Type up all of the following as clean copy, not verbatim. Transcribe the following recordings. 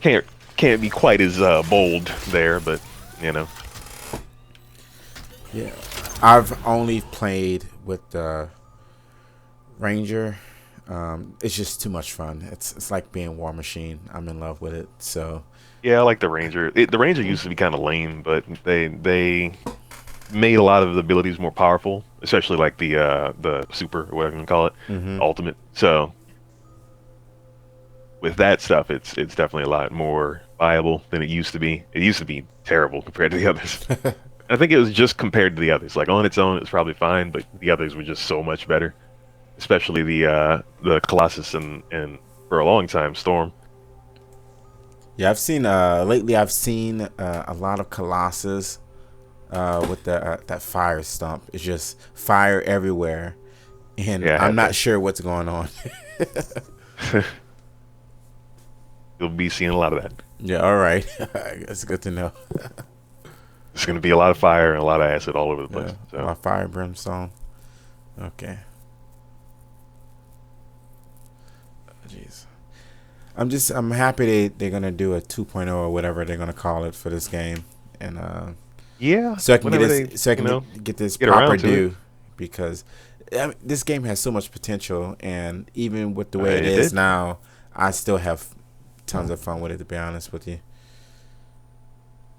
can't can't be quite as bold there, but you know. Yeah, I've only played with the Ranger. It's just too much fun. It's like being War Machine. I'm in love with it. So Yeah, I like the Ranger. The Ranger used to be kind of lame, but they made a lot of the abilities more powerful, especially like the super or whatever you want to call it, hmm ultimate. So with that stuff, it's definitely a lot more viable than it used to be. It used to be terrible compared to the others. I think it was just compared to the others. Like on its own, it's probably fine, but the others were just so much better. Especially the Colossus and for a long time Storm. yeah, I've seen lately. I've seen a lot of Colossus with that fire stump. It's just fire everywhere, and Yeah, I I'm had not that. sure what's going on. You'll be seeing a lot of that. Yeah, all right. That's good to know. There's going to be a lot of fire and a lot of acid all over the place. Yeah, So my fire brimstone. Okay. Jeez. I'm happy they're gonna do a 2.0 or whatever they're gonna call it for this game, and yeah, so I can get whenever they this so I you can know get this get proper around to it, due because this game has so much potential, and even with the way it it is did. now, I still have tons of fun with it. To be honest with you.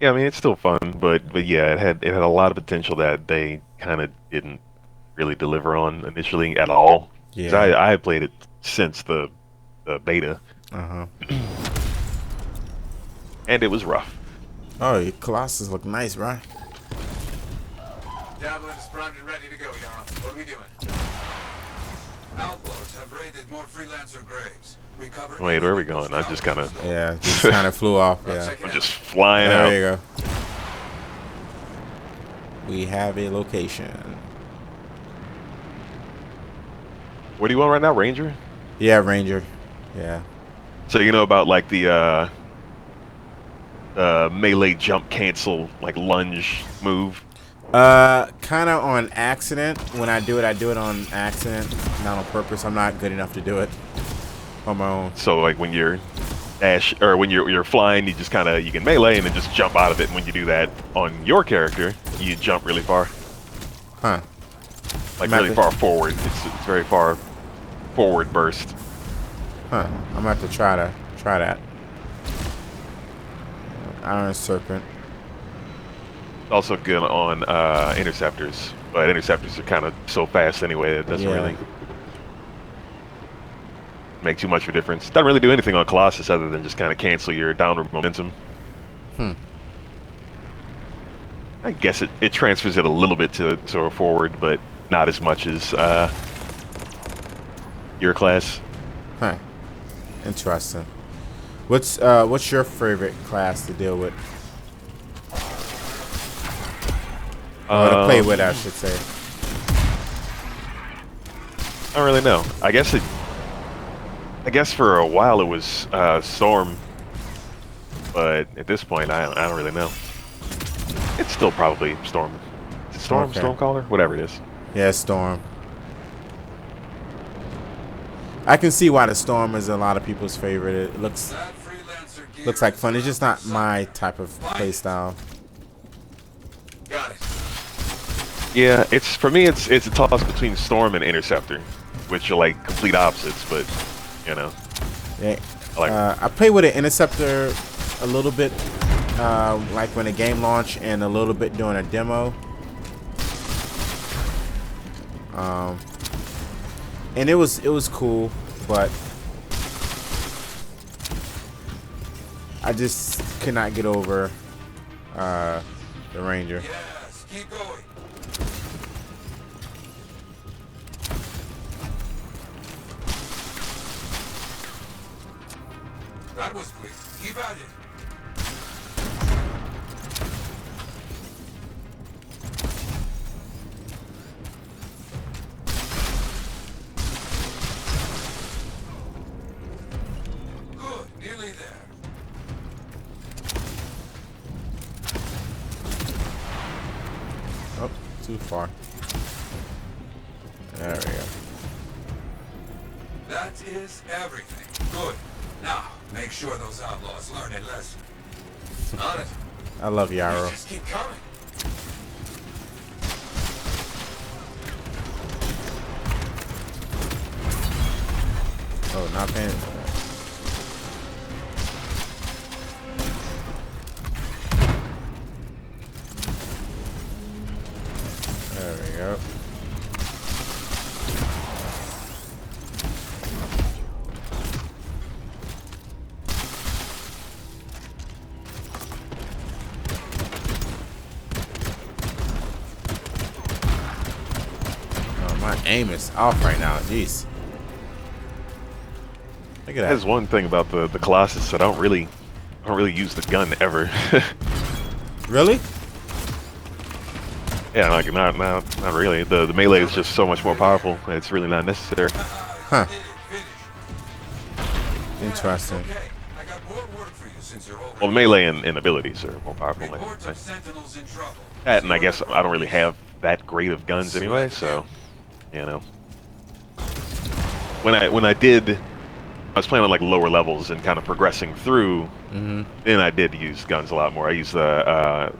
Yeah, I mean it's still fun, but yeah, it had a lot of potential that they kind of didn't really deliver on initially at all. Because Yeah. I had played it since the beta, Uh huh. and it was rough. Oh, your Colossus look nice, right? Javelin is primed and ready to go, Yarl. What are we doing? Outlaws have raided more Freelancer graves. Recover Wait, where are we anything going? I just kind of Yeah, just kind of flew off. Let's Yeah. check it I'm out. just flying There out. you go. We have a location. What do you want right now, Ranger? Yeah, Ranger. Yeah. So you know about like the melee jump cancel like lunge move. Kind of on accident. When I do it on accident, not on purpose. I'm not good enough to do it on my own. So like when you're dash or when you're flying, you just kind of you can melee and then just jump out of it. And when you do that on your character, you jump really far, Huh. like I'm really at far forward. It's very far forward burst. Huh. I'm gonna have to try that. Iron Serpent. Also good on interceptors, but interceptors are kind of so fast anyway. It doesn't Yeah. really make too much of a difference. Doesn't really do anything on Colossus other than just kind of cancel your downward momentum. Hmm. I guess it transfers it a little bit to a forward, but not as much as your class. Huh. Interesting. What's your favorite class to deal with or to play with? I should say. I don't really know. I guess for a while it was Storm, but at this point I don't really know. It's still probably Storm. Is it Storm, Okay. Stormcaller, whatever it is. Yeah, Storm. I can see why the Storm is a lot of people's favorite. It looks That Freelancer gear looks like is fun. It's just not my something. type of play style. Got it. Yeah, it's for me. It's a toss between Storm and Interceptor, which are like complete opposites, but you know, Yeah. I like. I play with an Interceptor a little bit, like when the game launched, and a little bit during a demo. And it was cool, but I just could not get over the Ranger. Yes, keep going. That was quick. Keep at it. Good, nearly there. Oh, too far. There we go. That is everything. Good. Now, Make sure those outlaws learn a lesson. On it. I love Yarrow. Just keep coming. Oh, not paying. There we go. Oh, my aim is off right now. Jeez. Look at that. That's one thing about the Colossus. I don't really use the gun ever. Really? Yeah, like not really. The melee is just so much more powerful. It's really not necessary. Huh. Interesting. Okay, I got more work for you since you're over. Well, melee and abilities are more powerful. Like, Reports of sentinels in trouble. that, and I guess I don't really have that great of guns anyway. So, you know, when I did, I was playing on like lower levels and kind of progressing through. Then I did use guns a lot more. I used the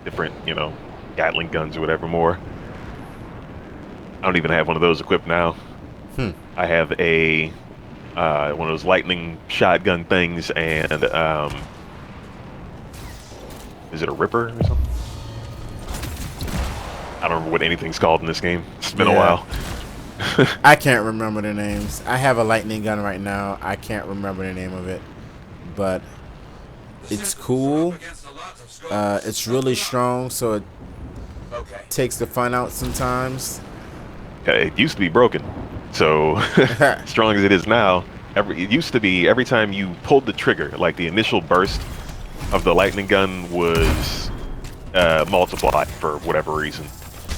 different, you know, Gatling guns or whatever more. I don't even have one of those equipped now. I have a one of those lightning shotgun things, and is it a Ripper or something? I don't remember what anything's called in this game. It's been a while. I can't remember the names. I have a lightning gun right now. I can't remember the name of it, but it's cool. It's really strong, so it takes the fun out sometimes. It used to be broken, so strong as it is now. It used to be every time you pulled the trigger, like the initial burst of the lightning gun was multiplied for whatever reason.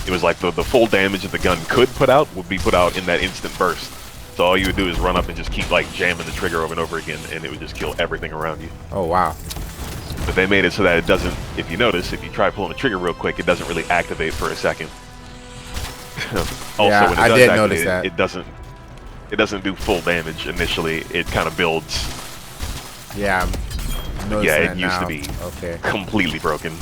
It was like the full damage that the gun could put out would be put out in that instant burst. So all you would do is run up and just keep like jamming the trigger over and over again, and it would just kill everything around you. Oh wow. But they made it so that it doesn't, if you notice, if you try pulling the trigger real quick, it doesn't really activate for a second. Also, Yeah, when it I does did activate, notice that. It doesn't do full damage initially. It kind of builds. Yeah, I'm noticing Yeah, that it used now. to be Okay. completely broken.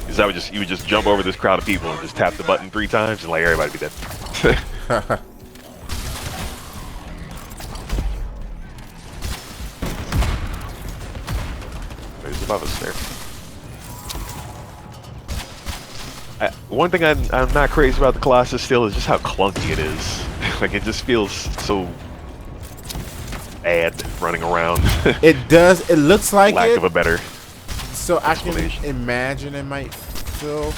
Because you would just jump over this crowd of people and just tap the button 3 times and like everybody be dead. There's above us there. One thing I'm not crazy about the Colossus still is just how clunky it is. Like it just feels so bad running around. It does. It looks like Lack it. of a better. So I can explanation. imagine it might feel.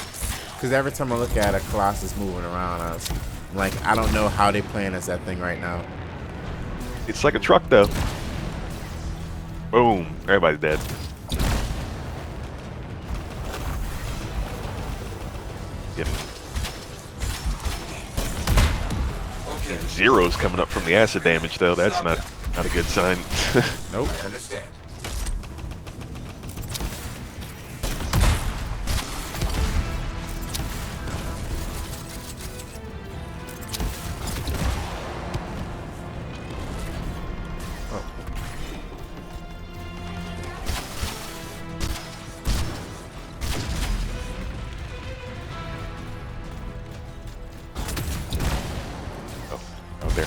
Because every time I look at a Colossus moving around, I'm like, I don't know how they playing as that thing right now. It's like a truck though. Boom. Everybody's dead. Getting zeros coming up from the acid damage though. That's not a good sign. Nope. Understand. Out there.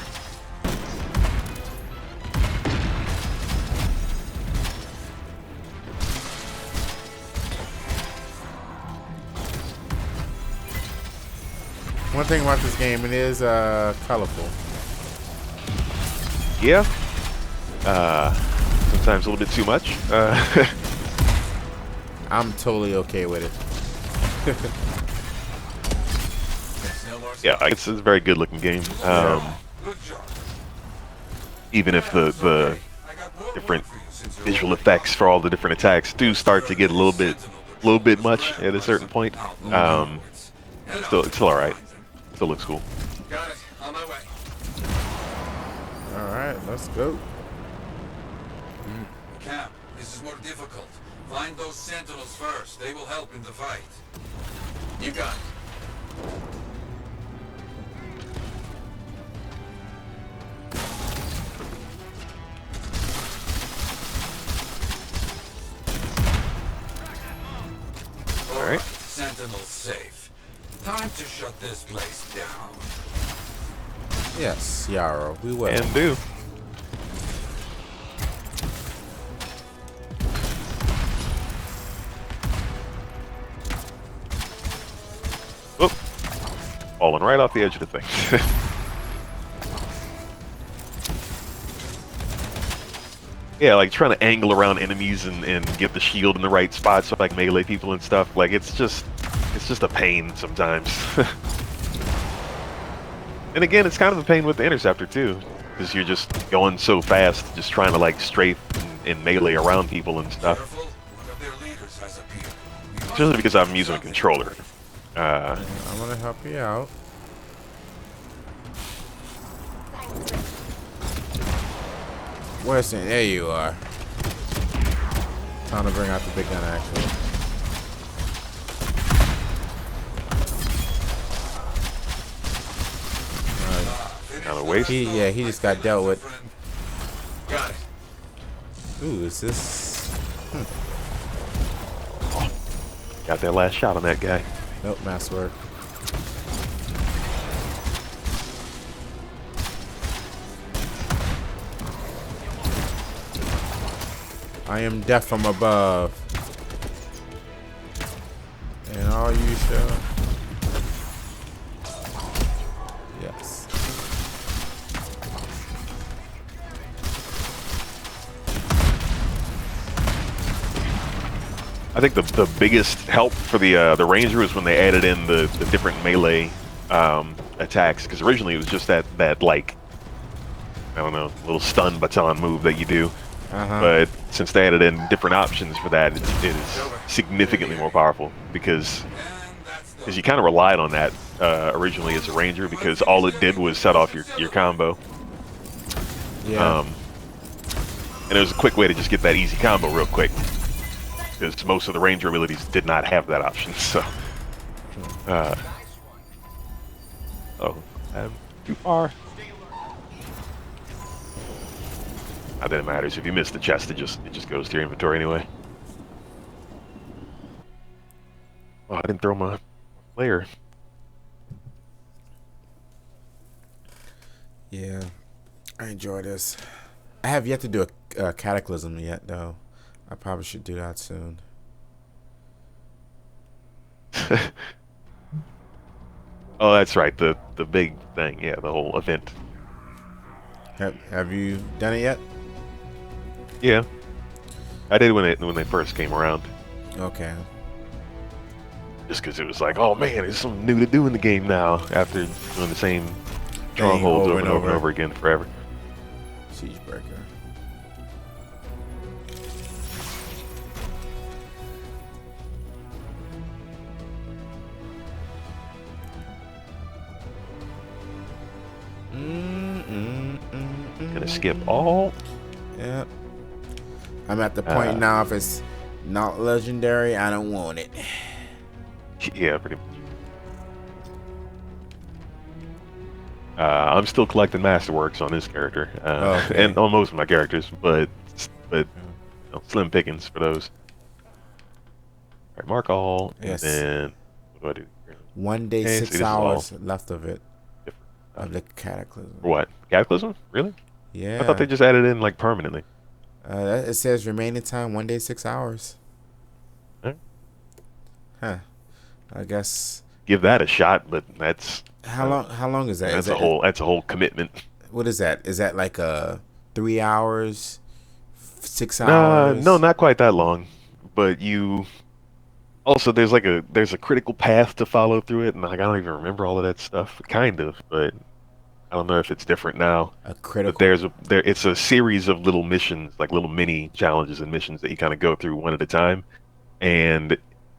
One thing about this game, it is colorful. Yeah. Sometimes a little bit too much. I'm totally okay with it. Yeah, it's a very good looking game. Good job. Even if the I got more different work for you since you're visual over. effects for all the different attacks do start to get a little bit much at a certain point. Still all right. Still looks cool. Got it. On my way. All right, let's go. Cap, this is more difficult. Find those sentinels first. They will help in the fight. You got it. All right. Sentinel safe. Time to shut this place down. Yes, Yarrow, we will. And do. Oop. Falling right off the edge of the thing. Yeah, like trying to angle around enemies and get the shield in the right spot so I can melee people and stuff. Like it's just a pain sometimes. And again, it's kind of a pain with the interceptor too, because you're just going so fast, just trying to like strafe and melee around people and stuff. Careful, one of their leaders has appeared. We must Especially because I'm using a controller. I'm gonna help you out. Where's it? There you are. Time to bring out the big gun, actually. Kind of waste. He just got dealt with. got it. Ooh, is this? Got that last shot on that guy. Nope, mass work. I am death from above. And all you shall. Yes. I think the biggest help for the Ranger was when they added in the different melee attacks, because originally it was just that like, I don't know, little stun baton move that you do. But since they added in different options for that, it is significantly more powerful, because you kind of relied on that originally as a Ranger, because all it did was set off your combo. Yeah. And it was a quick way to just get that easy combo real quick, because most of the Ranger abilities did not have that option. So, oh, I'm too far. Not that it matters. If you miss the chest, it just goes to your inventory anyway. Oh, I didn't throw my player. Yeah. I enjoy this. I have yet to do a cataclysm yet, though. I probably should do that soon. Oh, that's right. The big thing. Yeah, the whole event. Have you done it yet? Yeah, I did when they first came around. Okay. Just because it was like, oh man, there's something new to do in the game now after doing the same strongholds over and over again forever. Siegebreaker. Gonna skip all. Yep. I'm at the point now, if it's not legendary, I don't want it. Yeah, pretty much. I'm still collecting masterworks on this character, Okay. and on most of my characters, but you know, slim pickings for those. All right, mark all, and Yes. then what do I do? 1 day, Okay, so 6 this is hours all left of it. different. Of the cataclysm. What? Cataclysm? Really? Yeah. I thought they just added in like permanently. It says remaining time 1 day, 6 hours. Huh? Huh. I guess. Give that a shot, but that's How long is that? that's Is a whole commitment. What is that? Is that like 3 hours, 6 hours? No, not quite that long. But you also there's a critical path to follow through it, and like I don't even remember all of that stuff. Kind of, but I don't know if it's different now. A But critical. it's a series of little missions, like little mini challenges and missions that you kind of go through one at a time, and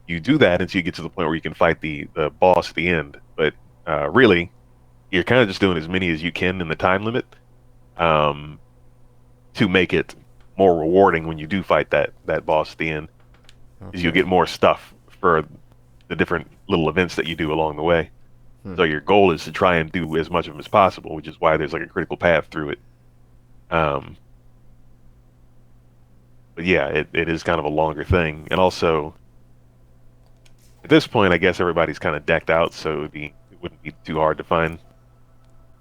you do that until you get to the point where you can fight the boss at the end. But really, you're kind of just doing as many as you can in the time limit, to make it more rewarding when you do fight that boss at the end, because you'll get more stuff for the different little events that you do along the way. So your goal is to try and do as much of them as possible, which is why there's like a critical path through it. But yeah, it is kind of a longer thing, and also At this point, I guess everybody's kind of decked out, so it wouldn't be too hard to find,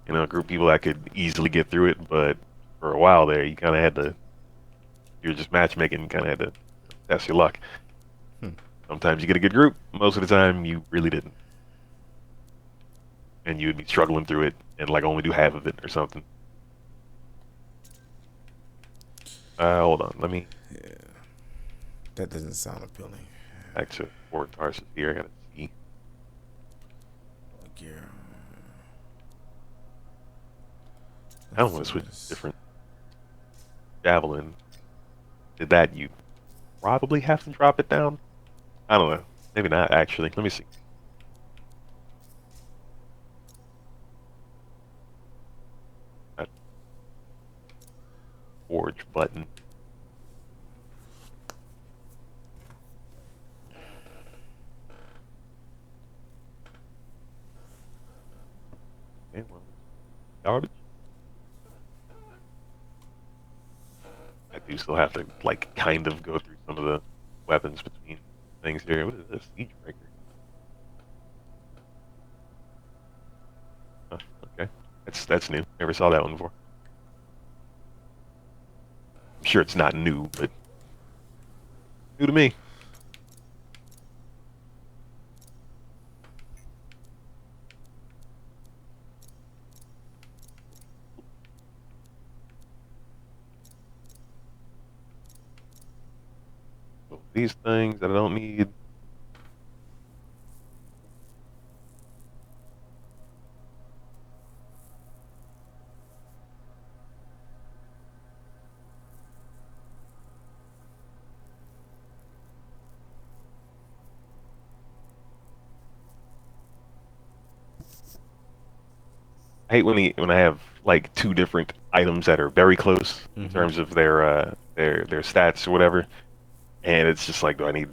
a group of people that could easily get through it. But for a while there, you kind of had to. You're just matchmaking, kind of had to test your luck. Hmm. Sometimes you get a good group. Most of the time, you really didn't, and you would be struggling through it and like only do half of it or something. Hold on. Let me Yeah, that doesn't sound appealing. back to Fort Tarsus here. I gotta see. Gear. I don't want to switch to different javelin. Did that? You probably have to drop it down. I don't know. Maybe not actually. Let me see. That forge button. Okay, well, garbage. I do still have to like kind of go through some of the weapons between things here. What is this? Siege breaker. Huh, okay, that's new. Never saw that one before. I'm sure it's not new, but new to me. So these things that I don't need. I hate when I have like two different items that are very close in terms of their stats or whatever, and it's just like, do I need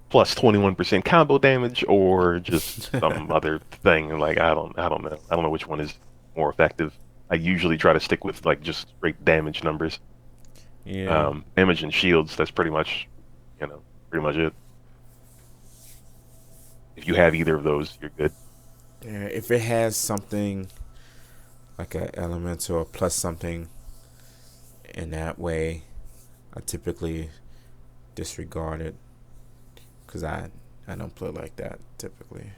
plus 21% combo damage or just some other thing? Like I don't know. I don't know which one is more effective. I usually try to stick with like just straight damage numbers. Yeah. Damage and shields. That's pretty much it. If you have either of those, you're good. Yeah. If it has something like an elemental or plus something in that way, I typically disregard it because I don't play like that typically.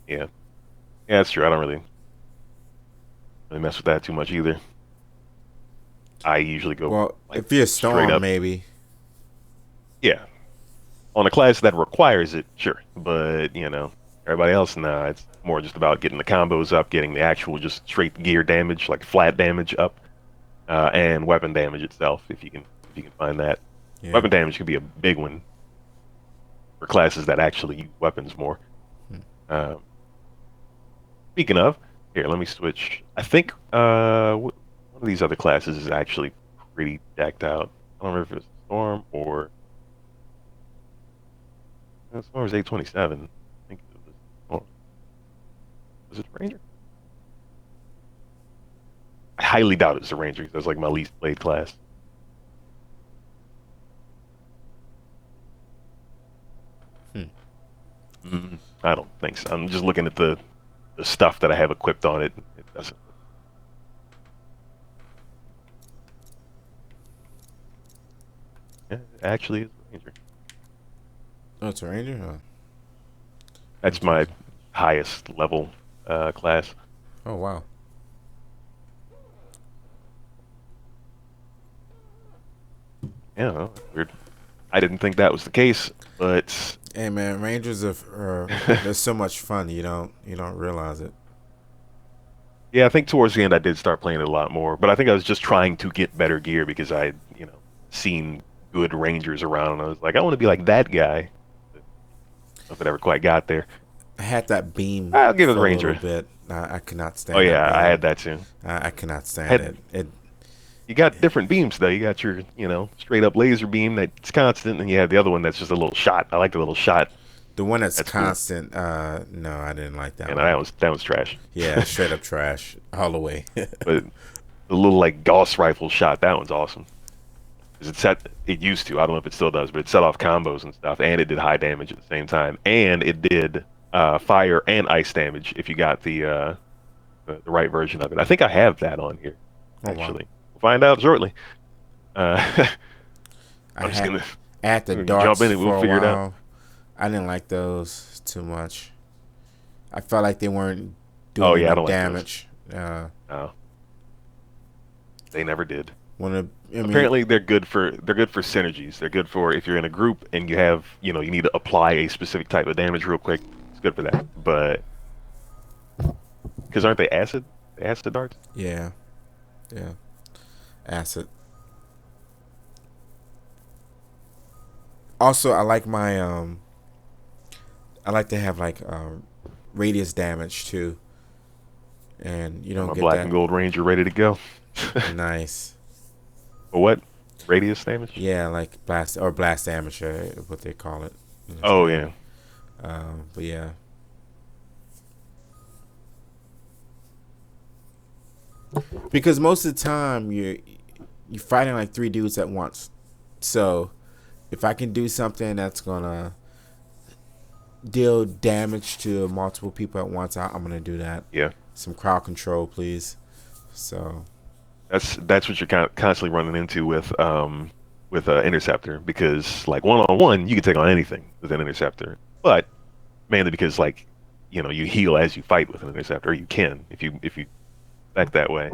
Yeah, yeah, that's true. I don't really mess with that too much either. I usually go Well, like if you're a straight storm, up. maybe. Yeah, on a class that requires it, sure. But everybody else, nah. It's more just about getting the combos up, getting the actual just straight gear damage, like flat damage up, and weapon damage itself. If you can find that, Yeah. weapon damage could be a big one for classes that actually use weapons more. Hmm. Um, Speaking of, here, let me switch. I think one of these other classes is actually pretty decked out. I don't remember if it's Storm or no, Storm's 827. I think it was. Oh, was it Ranger? I highly doubt it's the Ranger because that's like my least played class. Hmm. I don't think so. I'm just looking at the stuff that I have equipped on it. It doesn't. Yeah, it actually is Ranger. Oh, it's a ranger. Oh, That's my interesting. highest level class. Oh wow. Yeah, well, weird. I didn't think that was the case, but Hey man, rangers are they're so much fun. You don't realize it. yeah, I think towards the end I did start playing it a lot more. But I think I was just trying to get better gear because I, seen good rangers around, and I was like, I want to be like that guy. If it ever quite got there, I had that beam I'll give it the for a little ranger. bit. I could not Oh stand that yeah, I had beam. that too. I could not stand Had it. It You got different beams though. You got your, straight up laser beam that's constant, and you have the other one that's just a little shot. I like the little shot. the one that's That's cool. constant. No, I didn't like that And one. that was trash. Yeah, straight up trash all the way. But the little like Gauss rifle shot, that one's awesome. 'Cause it used to. I don't know if it still does, but it set off combos and stuff, and it did high damage at the same time, and it did fire and ice damage if you got the right version of it. I think I have that on here, Oh wow. actually. We'll find out shortly. Uh, I I'm just had gonna I had the jump darts in and we'll for a figure it out. while. I didn't like those too much. I felt like they weren't Oh doing yeah, I enough don't like those. damage. No, they never did. I mean, Apparently, they're good for synergies. They're good for if you're in a group and you need to apply a specific type of damage real quick. It's good for that. But because aren't they acid? Acid darts? yeah, yeah, acid. Also, I like to have like radius damage too, and you I'm don't a get black and that. gold ranger ready to go. Nice. For what? Radius damage? Yeah, like blast damage, what they call it in this Oh game. yeah. But yeah, because most of the time you're fighting like three dudes at once. So if I can do something that's gonna deal damage to multiple people at once, I'm gonna do that. Yeah. Some crowd control, please. So That's what you're constantly running into with interceptor because like one on one you can take on anything with an interceptor, but mainly because like you heal as you fight with an interceptor. Or you can if you act that way.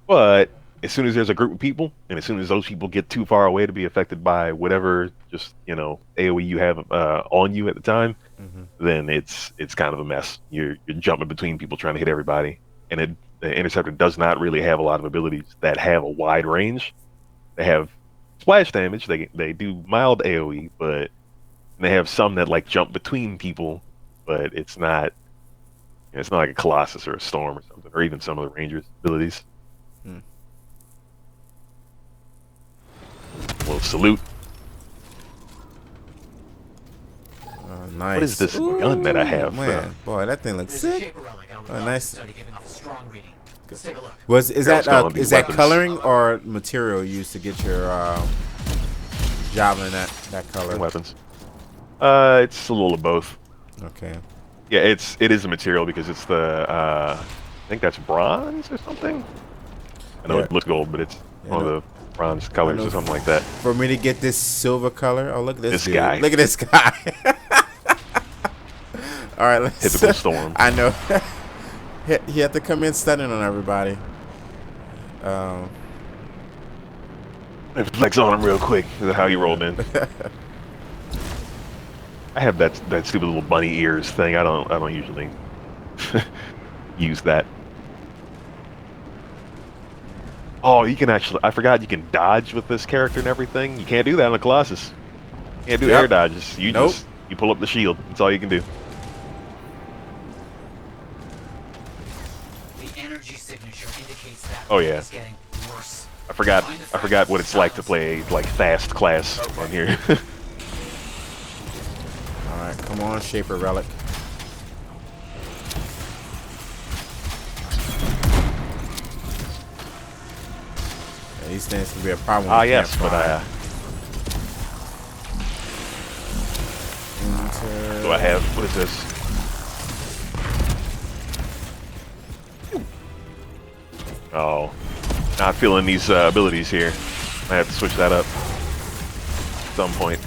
But as soon as there's a group of people, and as soon as those people get too far away to be affected by whatever just AOE you have on you at the time, then it's kind of a mess. You're jumping between people trying to hit everybody, and the interceptor does not really have a lot of abilities that have a wide range. They have splash damage. They do mild AOE, but they have some that like jump between people, but it's not like a Colossus or a Storm or something, or even some of the Rangers' abilities. hmm. Well, salute. Nice. What is this gun that I have? Man, boy, that thing looks There's a sick. shaper relic on the Oh, left nice. study giving off a strong reading. Let's take a look. Is Girls gonna be is that weapons. coloring or material used to get your javelin that color? Weapons. It's a little of both. Okay. Yeah, it is a material because it's I think that's bronze or something. I know Yeah. it looks gold, but it's Yeah, one no. of the bronze colors or something like that. For me to get this silver color, oh look at this This dude. guy. Look at this guy. All right, let's. Typical Storm. I know. He had to come in stunning on everybody. Flex on him real quick. Is that how you rolled in? I have that stupid little bunny ears thing. I don't usually use that. Oh, you can actually. I forgot you can dodge with this character and everything. You can't do that on the Colossus. You can't do Yep. air dodges. You Nope. you pull up the shield. That's all you can do. The energy signature indicates that Oh, yeah. it's getting worse. I forgot what it's like to play like fast class on here. All right, come on, Shaper Relic. Yeah, these things can be a problem. Ah with yes, but campfire. do I have what is this? Oh, not feeling these abilities here. I have to switch that up at some point.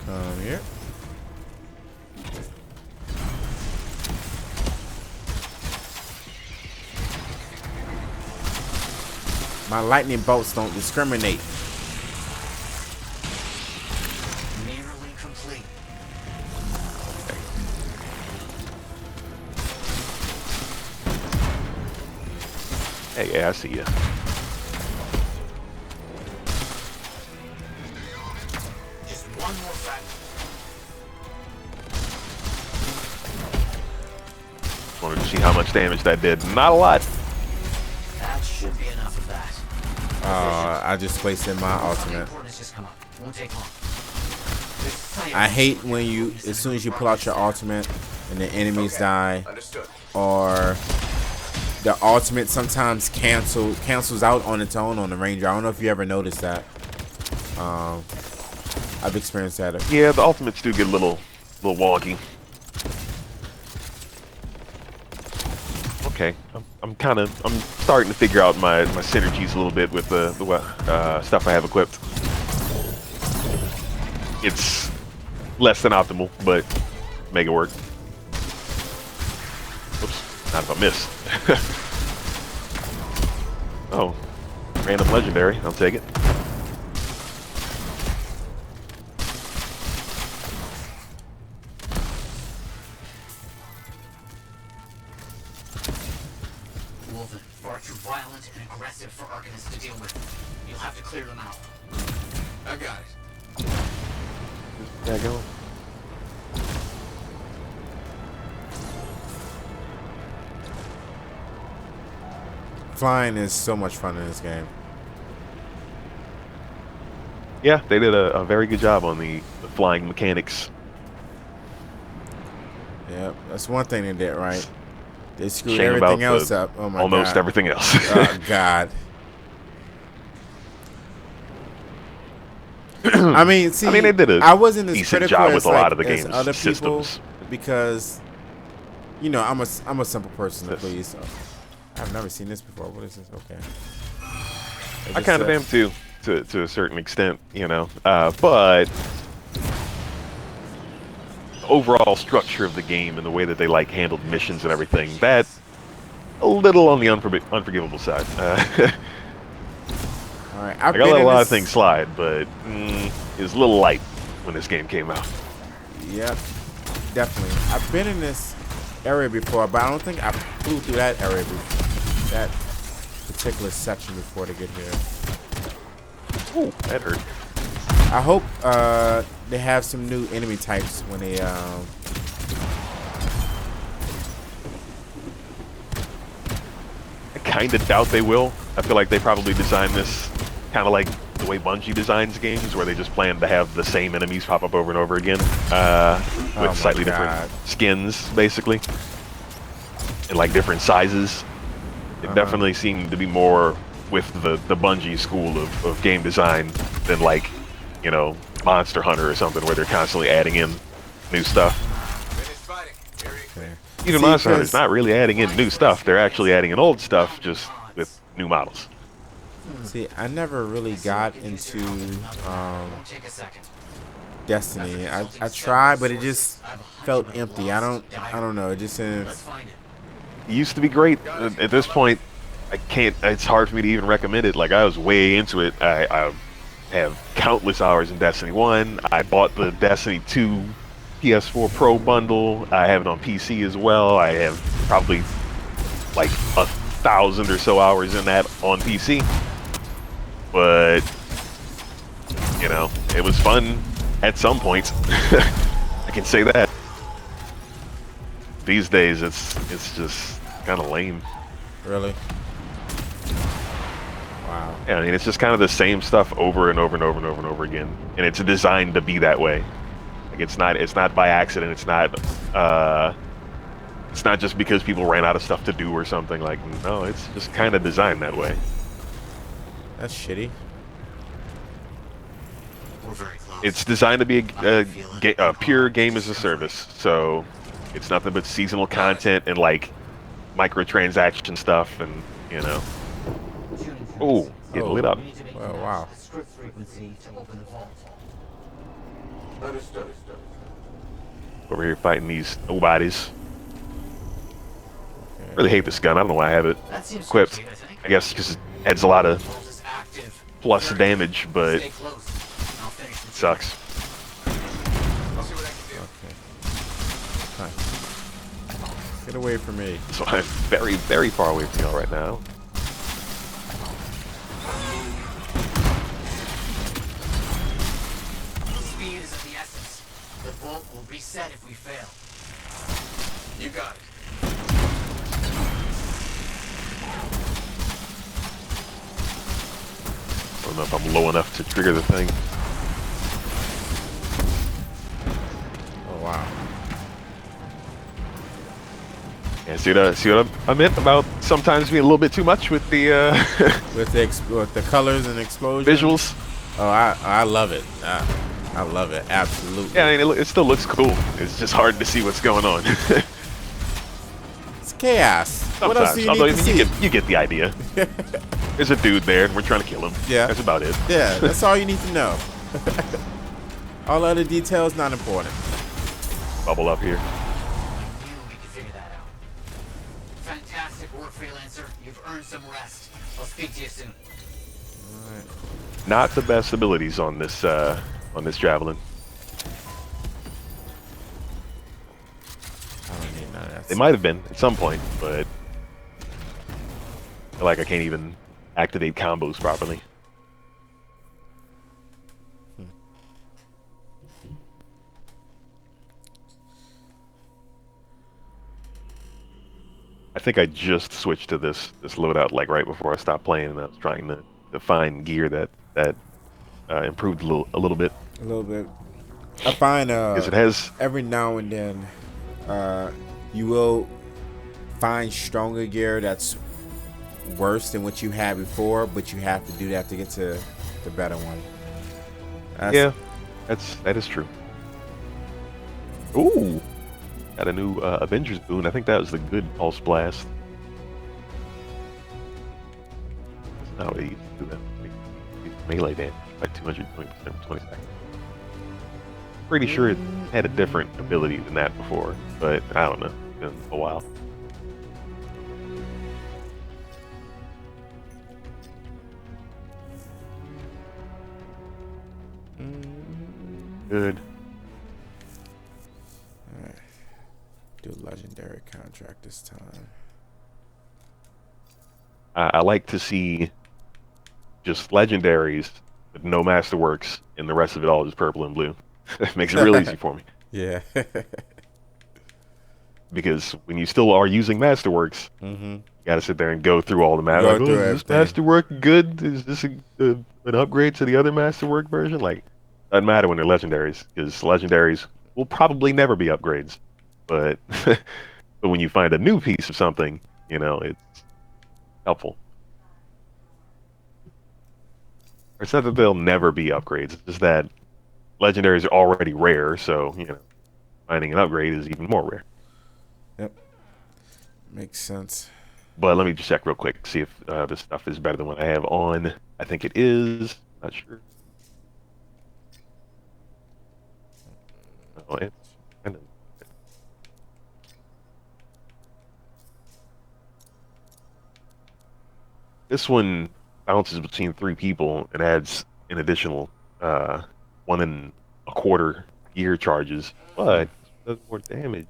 Come here. My lightning bolts don't discriminate. Nearly complete. Hey, yeah, I see you. Just one more fact. Wanted to see how much damage that did. Not a lot. That should be enough of that. I just wasted my ultimate. Something important has just come up. Won't take long. There's I hate when you, as soon as you pull out your ultimate and the enemies die, Understood. or the ultimate sometimes cancels out on its own on the Ranger. I don't know if you ever noticed that. I've experienced that. Yeah, the ultimates do get a little wonky. Okay, I'm starting to figure out my synergies a little bit with the stuff I have equipped. It's less than optimal, but make it work. Oops, not if I miss. Oh, random legendary. I'll take it. Wolven, far too violent and aggressive for Arcanists to deal with. You'll have to clear them out. I got it. There you go. Flying is so much fun in this game. Yeah, they did a very good job on the flying mechanics. Yep, that's one thing they did right. They screwed Shame everything about else up. Oh my almost god. everything else. Oh god. I mean, see, they did a I wasn't as decent critical job as with a lot of the as game's other people systems. because, you know, I'm a simple person to please. So I've never seen this before. What is this? Okay. I kind of am too, to a certain extent, you know. But the overall structure of the game and the way that they like handled missions and everything, that a little on the unforgivable side. All right, I let a lot of things slide, but it was a little light when this game came out. Yep, definitely. I've been in this area before, but I don't think I flew through that area before. That particular section before to get here. Ooh, that hurt. I hope they have some new enemy types when they I kind of doubt they will. I feel like they probably designed this kind of like the way Bungie designs games, where they just plan to have the same enemies pop up over and over again with slightly different skins, basically, and like different sizes. It definitely seemed to be more with the Bungie school of game design than like, you know, Monster Hunter or something, where they're constantly adding in new stuff. Finished fighting. Area clear. Even Monster Hunter's not really adding in new stuff. They're actually adding in old stuff, just with new models. see, I never really got into Take a second. Destiny. I tried, but it just felt empty. I don't know. It just Let's find it. It used to be great. At this point, I can't. It's hard for me to even recommend it. Like, I was way into it. I have countless hours in Destiny 1. I bought the Destiny 2 PS4 Pro bundle. I have it on PC as well. I have probably like 1,000 or so hours in that on PC. But you know, it was fun at some points. I can say that. These days, it's just kind of lame. really. Wow. Yeah, I mean, it's just kind of the same stuff over and over and over and over and over again, and it's designed to be that way. Like, it's not by accident. It's not just because people ran out of stuff to do or something. Like, no, it's just kind of designed that way. That's shitty. We're very close. It's designed to be a pure game as a service, so it's nothing but seasonal content and like microtransaction stuff, and you know. Oh, getting lit up. We need to make Oh, it wow. match the script frequency to open the vault. Understood. Over here fighting these nobodies. Really hate this gun. I don't know why I have it That seems equipped. complete, I think. I guess because it adds a lot of Vault is active. plus damage, but Stay close. I'll finish the it sucks. I'll see what I can do. Okay. Fine. Get away from me. So I'm very, very far away from y'all right now. Speed is of the essence. The vault will reset if we fail. You got it. I don't know if I'm low enough to trigger the thing. wow. Yeah, see what I meant about sometimes being a little bit too much with the With the colors and explosions. visuals. Oh, I love it. I love it. Absolutely. Yeah, I mean, it still looks cool. It's just hard to see what's going on. It's chaos. What else do Sometimes, you although need to see? you get the idea. There's a dude there, and we're trying to kill him. Yeah. That's about it. Yeah, that's all you need to know. All other details not important. Bubble up here. I knew we could figure that out. Fantastic work, Freelancer. You've earned some rest. I'll speak to you soon. Not the best abilities on this javelin. I don't need none of that. They might have been at some point, but I feel like I can't even activate combos properly. I think I just switched to this loadout like right before I stopped playing, and I was trying to find gear that improved a little bit. A little bit. I find Because it has every now and then you will find stronger gear that's worse than what you had before, but you have to do that to get to the better one. yeah, that is true. Ooh, got a new Avengers boon. I think that was the good pulse blast. That's not what it used to do. That melee damage by 220% in 20 seconds. Pretty sure it had a different ability than that before, but I don't know. It's been a while. Good. Alright. Do a legendary contract this time. I like to see just legendaries with no masterworks, and the rest of it all is purple and blue. It makes it real easy for me. Yeah. Because when you still are using masterworks, you gotta sit there and go through all the Go like, through is this everything. masterwork good? Is this an upgrade to the other masterwork version? Like, doesn't matter when they're legendaries, because legendaries will probably never be upgrades. But but when you find a new piece of something, it's helpful. Or it's not that they'll never be upgrades, it's just that legendaries are already rare, so finding an upgrade is even more rare. Yep. Makes sense. But let me just check real quick, see if this stuff is better than what I have on. I think it is. Not sure. Oh, it's kind of. This one bounces between 3 people and adds an additional 1.25 gear charges, but does more damage.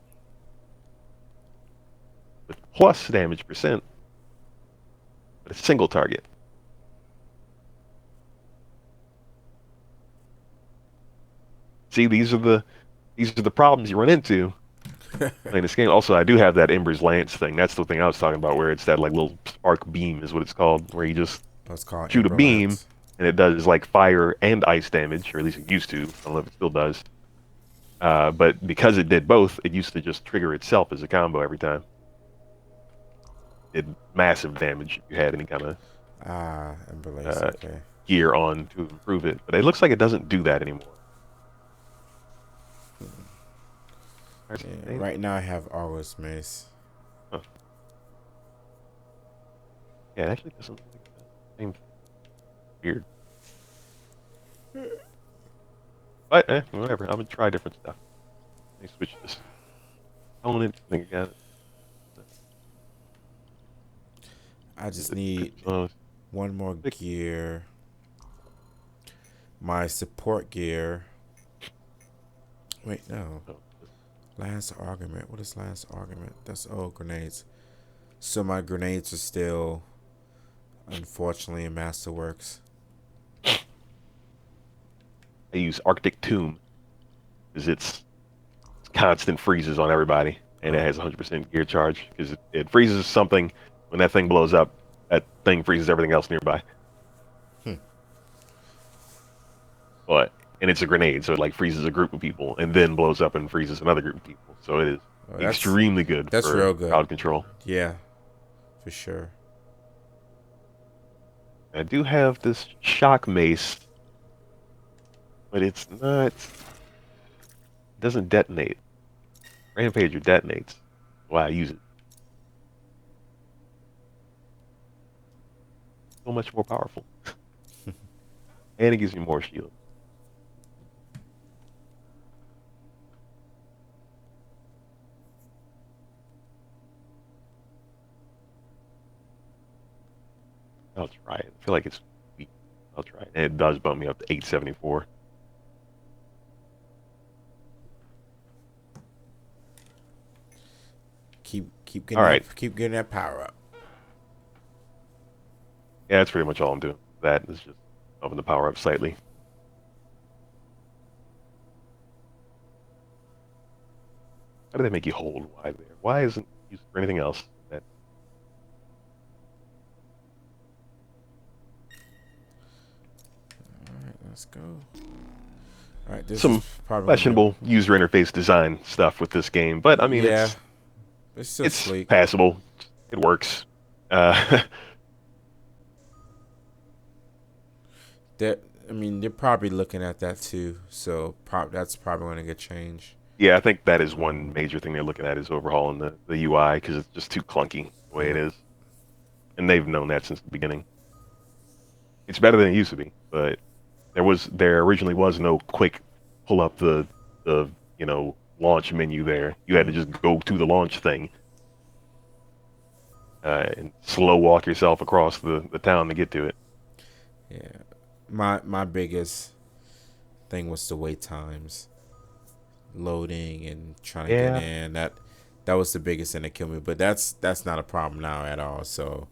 With plus damage percent, but a single target. See, these are the problems you run into playing this game. Also, I do have that Ember's Lance thing. That's the thing I was talking about, where it's that like little spark beam is what it's called, where you just Let's call it shoot a Ember beam Lance. and it does like fire and ice damage, or at least it used to. I don't know if it still does. But because it did both, it used to just trigger itself as a combo every time. It did massive damage if you had any kind of Ember Lance. Okay. gear on to improve it. But it looks like it doesn't do that anymore. Yeah, right now I have August Mace. Huh. Yeah, it actually doesn't look like the same thing. Weird. But whatever. I'm gonna try different stuff. Let me switch this component thing again. I just need one more gear. My support gear. Wait, no. Last argument. What is last argument? That's grenades. So my grenades are still, unfortunately, in Masterworks. I use Arctic Tomb because it's constant freezes on everybody, and it has 100% gear charge because it freezes something. When that thing blows up, that thing freezes everything else nearby. But and it's a grenade, so it like freezes a group of people and then blows up and freezes another group of people. So it is Oh, extremely good that's for real good. crowd control. Yeah, for sure. I do have this shock mace, but it's not. It doesn't detonate. Rampager detonates. Why I use it. So much more powerful. And it gives me more shield. I'll try it. I feel like it's weak. I'll try it. And it does bump me up to 874. Keep getting All right. keep getting that power up. Yeah, that's pretty much all I'm doing. That is just open the power up slightly. How do they make you hold Y there? Y isn't used for anything else. That All right, let's go. All right, this some is probably questionable user interface design stuff with this game, but I mean, yeah, it's still it's sleek. passable. It works. I mean, they're probably looking at that too. So that's probably going to get changed. Yeah, I think that is one major thing they're looking at is overhauling the UI because it's just too clunky the way it is. And they've known that since the beginning. It's better than it used to be, but there originally was no quick pull up the launch menu there. You had to just go to the launch thing and slow walk yourself across the town to get to it. Yeah, my biggest thing was the wait times, loading and trying to get in. That was the biggest thing that killed me. But that's not a problem now at all. So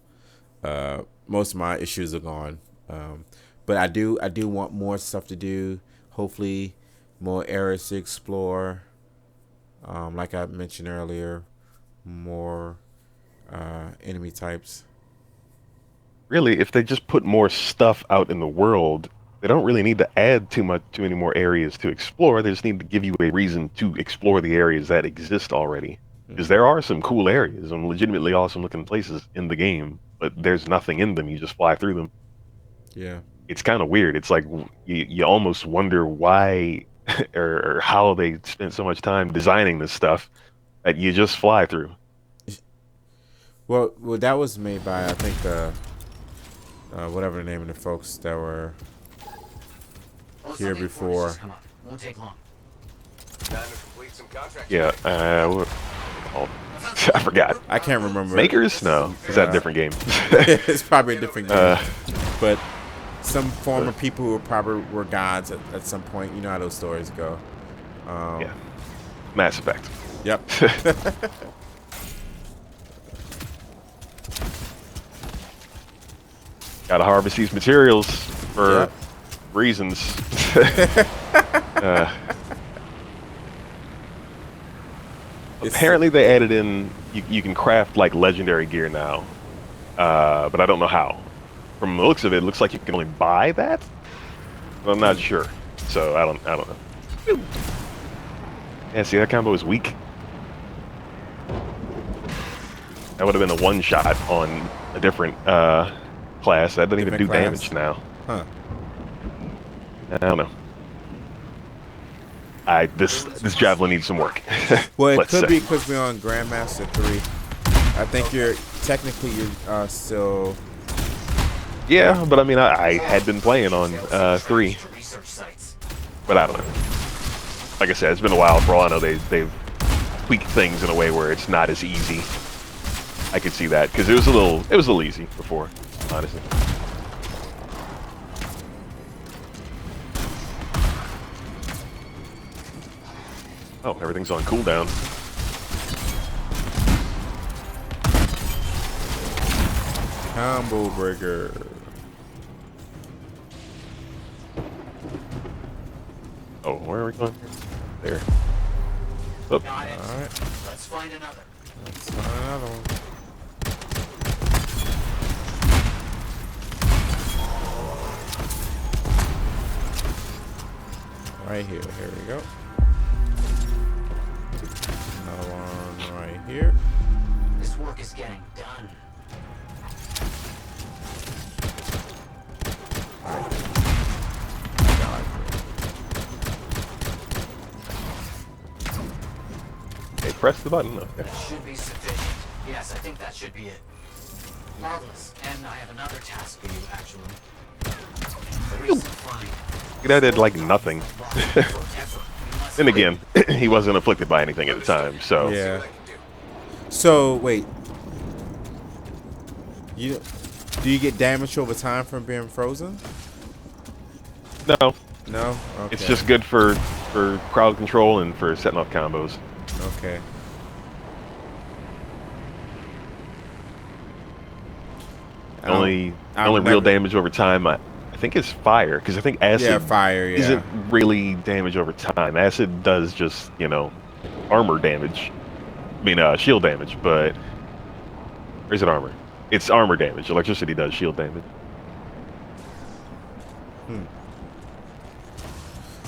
most of my issues are gone. But I do want more stuff to do. Hopefully, more areas to explore. Like I mentioned earlier, more enemy types. Really, if they just put more stuff out in the world, they don't really need to add too many more areas to explore. They just need to give you a reason to explore the areas that exist already. Because there are some cool areas and legitimately awesome looking places in the game, but there's nothing in them. You just fly through them. Yeah. It's kind of weird. It's like you almost wonder why or how they spent so much time designing this stuff that you just fly through. Well, that was made by I think whatever the name of the folks that were here before. Won't take long. Time to complete some contract. Yeah, I forgot. I can't remember. Makers? No, is that a different game? It's probably a different game. But some former people who probably were gods at some point. You know how those stories go. Yeah, Mass Effect. Yep. Gotta harvest these materials for reasons. Apparently they added in, you can craft like legendary gear now, but I don't know how. From the looks of it, it looks like you can only buy that, but I'm not sure. So I don't know. Yeah, see, that combo is weak. That would have been a one-shot on a different class. That doesn't even do damage now. Huh. I don't know. This javelin needs some work. Well, it could be because we're on Grandmaster 3. I think you're still. Yeah, but I mean, I had been playing on 3, but I don't know. Like I said, it's been a while. For all I know, they've tweaked things in a way where it's not as easy. I could see that because it was a little easy before, honestly. Oh, everything's on cooldown. Combo breaker. Oh, where are we going? There. Oh. Got it. All right. Let's find another. Let's find another one. right here. Here we go. Another one right here. This work is getting done. Hey, press the button. Okay. That should be sufficient. Yes, I think that should be it. Marvelous. And I have another task for you, actually. A recent find. That did like nothing. Forever. We must Then again, he wasn't afflicted by anything at the time, so Yeah. So wait. Do you get damage over time from being frozen? no, No. Okay. it's just good for crowd control and for setting off combos. Okay. Only I've real never- damage over time, I think, is fire, because I think acid Yeah, fire. Yeah. isn't really damage over time. Acid does just, armor damage. I mean, shield damage, but or is it armor? It's armor damage. Electricity does shield damage.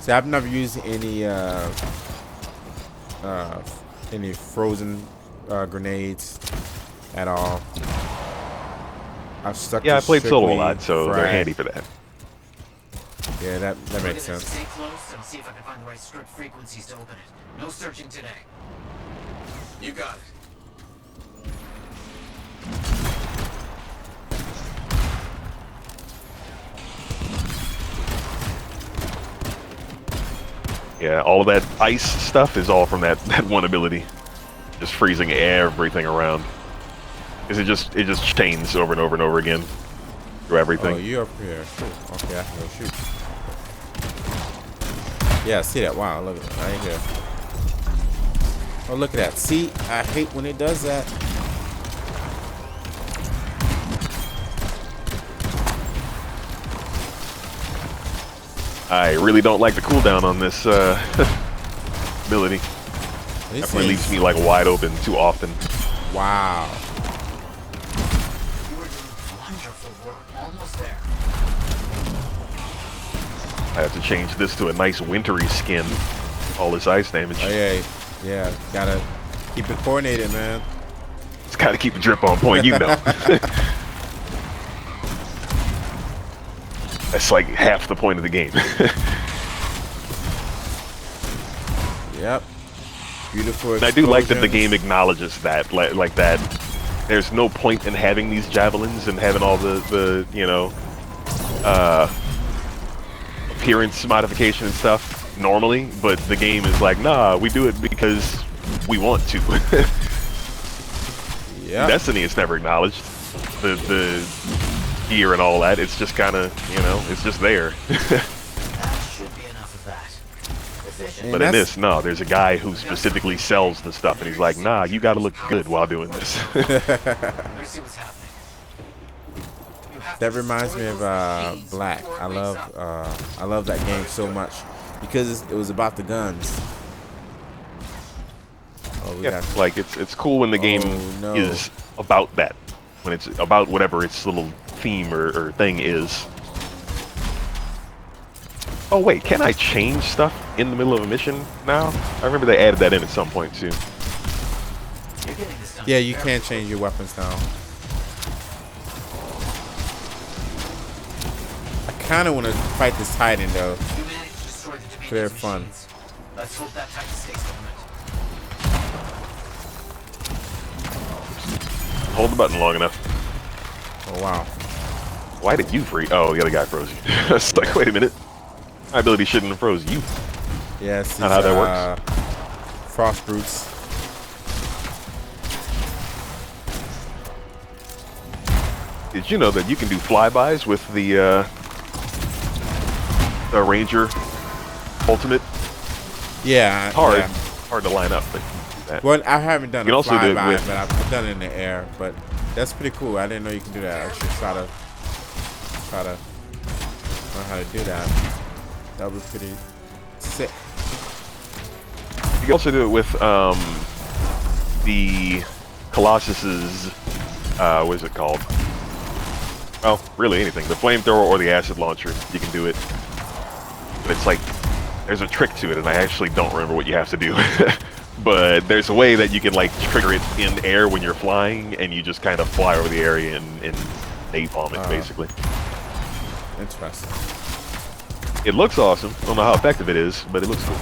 See, I've never used any frozen grenades at all. I've stuck. Yeah, to I played solo a strictly lot, so they're frag. handy for that. Yeah, that Look makes at this. sense. Stay close and see if I can find the right script frequencies to open it. No searching today. You got it. Yeah, all of that ice stuff is all from that one ability, just freezing everything around. Is it just chains over and over and over again through everything? Oh, you up here? Cool. Okay, I can go shoot. Yeah, I see that. Wow, look at that right here. Oh, look at that. See, I hate when it does that. I really don't like the cooldown on this ability. These Definitely leaves things- me like wide open too often. Wow. You are doing wonderful work. Almost there. I have to change this to a nice wintry skin. All this ice damage. Oh yeah, yeah. Gotta keep it coordinated, man. It's got to keep the drip on point, you know. That's like half the point of the game. Yep. Beautiful. And I do like that the explosions. game acknowledges that, like that. There's no point in having these javelins and having all the appearance modification and stuff normally, but the game is like, nah, we do it because we want to. Yeah. Destiny is never acknowledged. The gear and all that, it's just kind of, it's just there. That should be enough of that. Efficient. But in that's- this, no, there's a guy who specifically sells the stuff, and he's like, nah, you gotta look good while doing this. Let me see what's happening. You have That to reminds me destroy of those machines Black. before it I wakes up. love that game so much because it was about the guns. Oh, we Yeah, got like it's cool when the game no. is about that, when it's about whatever its little theme or thing is. Oh wait, can I change stuff in the middle of a mission now? I remember they added that in at some point too. You're getting this done. Yeah, you can change your weapons now. I kind of want to fight this Titan though. You managed to destroy the Dominion They're fun. machines. Let's hope that Titan stays dormant. Hold the button long enough. Oh wow. Why did you freeze? Oh, the other guy froze you. It's like, wait a minute. My ability shouldn't have froze you. Yeah, it's Not how that works. Frost brutes. Did you know that you can do flybys with the Ranger Ultimate? Yeah, Hard, yeah. hard to line up, but you can do that. Well, I haven't done You can a also do it flyby, with- but I've done it in the air. But that's pretty cool. I didn't know you can do that. I should try to learn how to do that. That would be pretty sick. You can also do it with the Colossus's what is it called? Well, really anything. The flamethrower or the acid launcher. You can do it. But it's like there's a trick to it, and I actually don't remember what you have to do. But there's a way that you can like trigger it in air when you're flying, and you just kind of fly over the area and napalm it, basically. Interesting. It looks awesome. I don't know how effective it is, but it looks cool.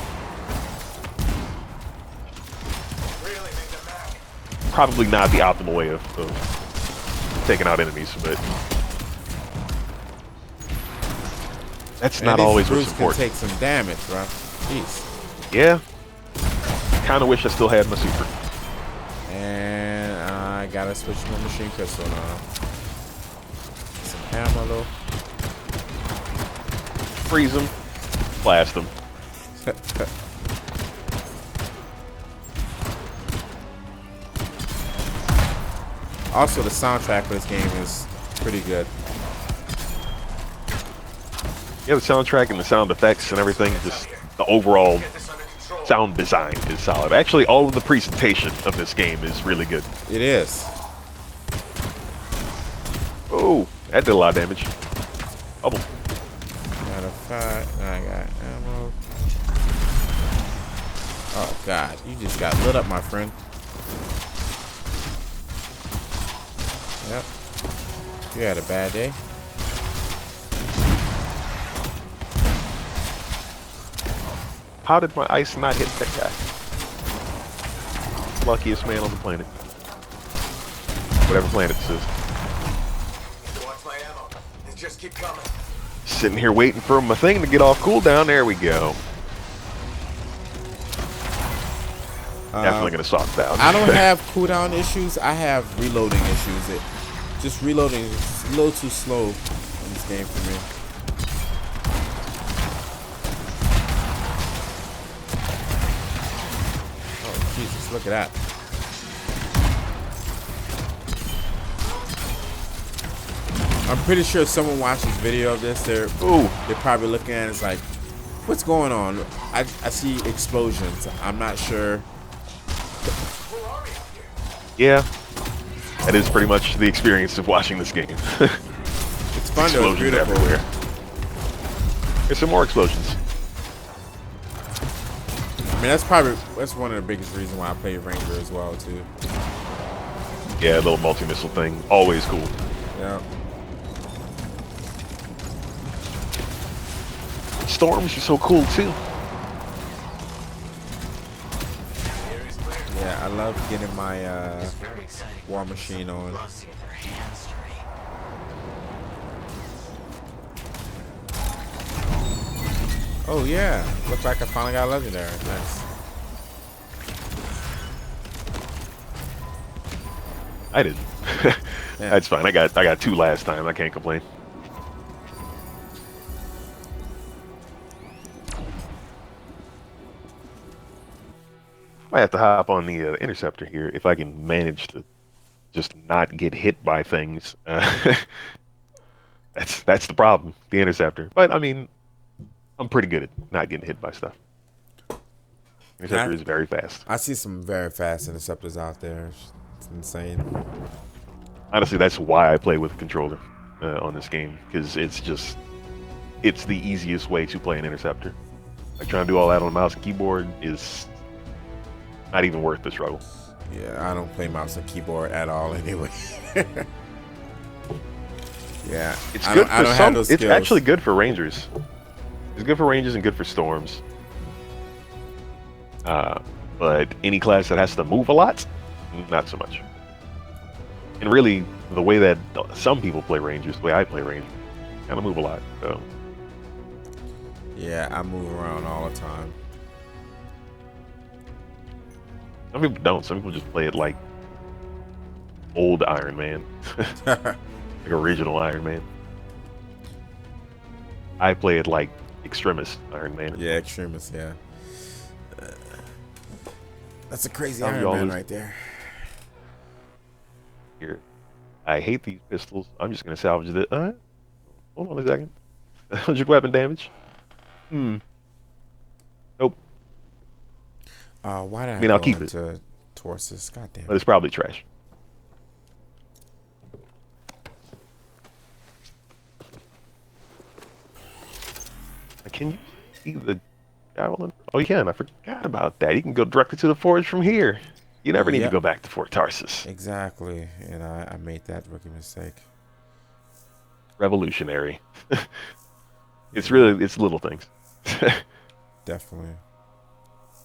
Really make them mad. Probably not the optimal way of taking out enemies, but that's not always what's Bruce can important. take some damage, bro. Jeez. Yeah. Kind of wish I still had my super. And I gotta switch my machine pistol now. Some ammo. Freeze them, blast them. Also, the soundtrack for this game is pretty good. Yeah, the soundtrack and the sound effects and everything, just the overall Get this under control. sound design is solid. Actually, all of the presentation of this game is really good. It is. Oh, that did a lot of damage. Bubble. Matter of fact, I got ammo. Oh God, you just got lit up, my friend. Yep. You had a bad day. How did my ice not hit that guy? Luckiest man on the planet. Whatever planet this is. Need to watch my ammo. And just keep coming. Sitting here waiting for my thing to get off cooldown. There we go. Definitely gonna soft down. I don't have cooldown issues. I have reloading issues. Just reloading is a little too slow in this game for me. Oh Jesus! Look at that. I'm pretty sure if someone watches video of this, they're probably looking at it as like, what's going on? I see explosions. I'm not sure. Yeah, that is pretty much the experience of watching this game. It's fun though. It's Explosions beautiful. everywhere. There's some more explosions. I mean, that's one of the biggest reasons why I play Ranger as well too. Yeah, a little multi-missile thing, always cool. Yeah. Storms are so cool too. Yeah, I love getting my It's very exciting. war machine on. Loves to get their hands dirty. Oh yeah, looks like I finally got a legendary. Nice. I didn't. Yeah. That's fine. I got 2 last time. I can't complain. I have to hop on the interceptor here if I can manage to just not get hit by things. That's the problem, the interceptor. But I mean, I'm pretty good at not getting hit by stuff. Interceptor is very fast. I see some very fast interceptors out there. It's insane. Honestly, that's why I play with a controller on this game, because it's the easiest way to play an interceptor. Like trying to do all that on a mouse and keyboard is not even worth the struggle. Yeah, I don't play mouse and keyboard at all anyway. Yeah, It's I good don't, I for don't have some. those It's skills. actually good for rangers. It's good for rangers and good for storms. But any class that has to move a lot, not so much. And really, the way that some people play rangers, the way I play rangers, kind of move a lot. So Yeah, I move around all the time. some people don't. Some people just play it like old Iron Man, like original Iron Man. I play it like extremist Iron Man. Yeah, extremist. Yeah, that's a crazy Some Iron y'all Man lose- right there. Here, I hate these pistols. I'm just gonna salvage it. Hold on a second. 100 weapon damage. Nope. Why did I mean, I'll go keep it. into Tauros? God damn But it. it's probably trash. Can you see the traveling. Oh, you can. I forgot about that. You can go directly to the forge from here. You never need to Yep. go back to Fort Tarsus. Exactly. And I made that rookie mistake. Revolutionary. It's Yeah, really, it's little things. definitely.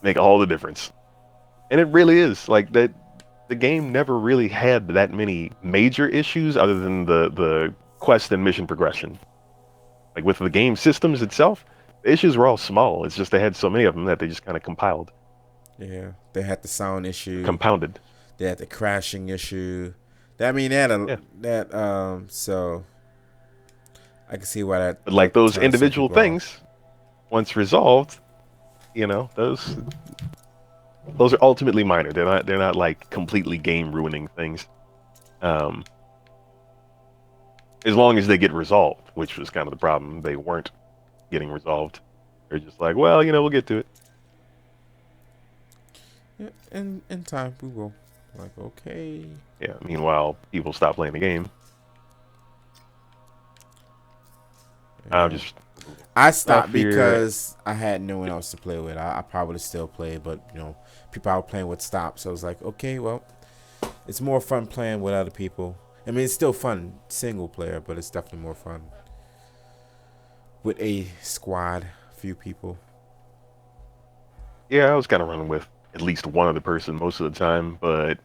Make all the difference. And it really is. Like that the game never really had that many major issues other than the quest and mission progression. Like with the game systems itself, the issues were all small. It's just they had so many of them that they just kind of compiled, Yeah. They had the sound issue. compounded. They had the crashing issue. I mean, they had Yeah. so I can see why But like that those turned some individual people off. things, once resolved, those are ultimately minor. They're not like completely game ruining things. Um, as long as they get resolved, which was kind of the problem. They weren't getting resolved. They're just like, well, we'll get to it. Yeah, in time we will. Like, okay. Yeah. Meanwhile, people stop playing the game. I'm Yeah. just I stuff stopped here. because I had no one else to play with. I probably still play, but people I was playing with stopped. So I was like, okay, well, it's more fun playing with other people. I mean, it's still fun single player, but it's definitely more fun with a squad, few people. Yeah, I was kind of running with at least one other person most of the time, but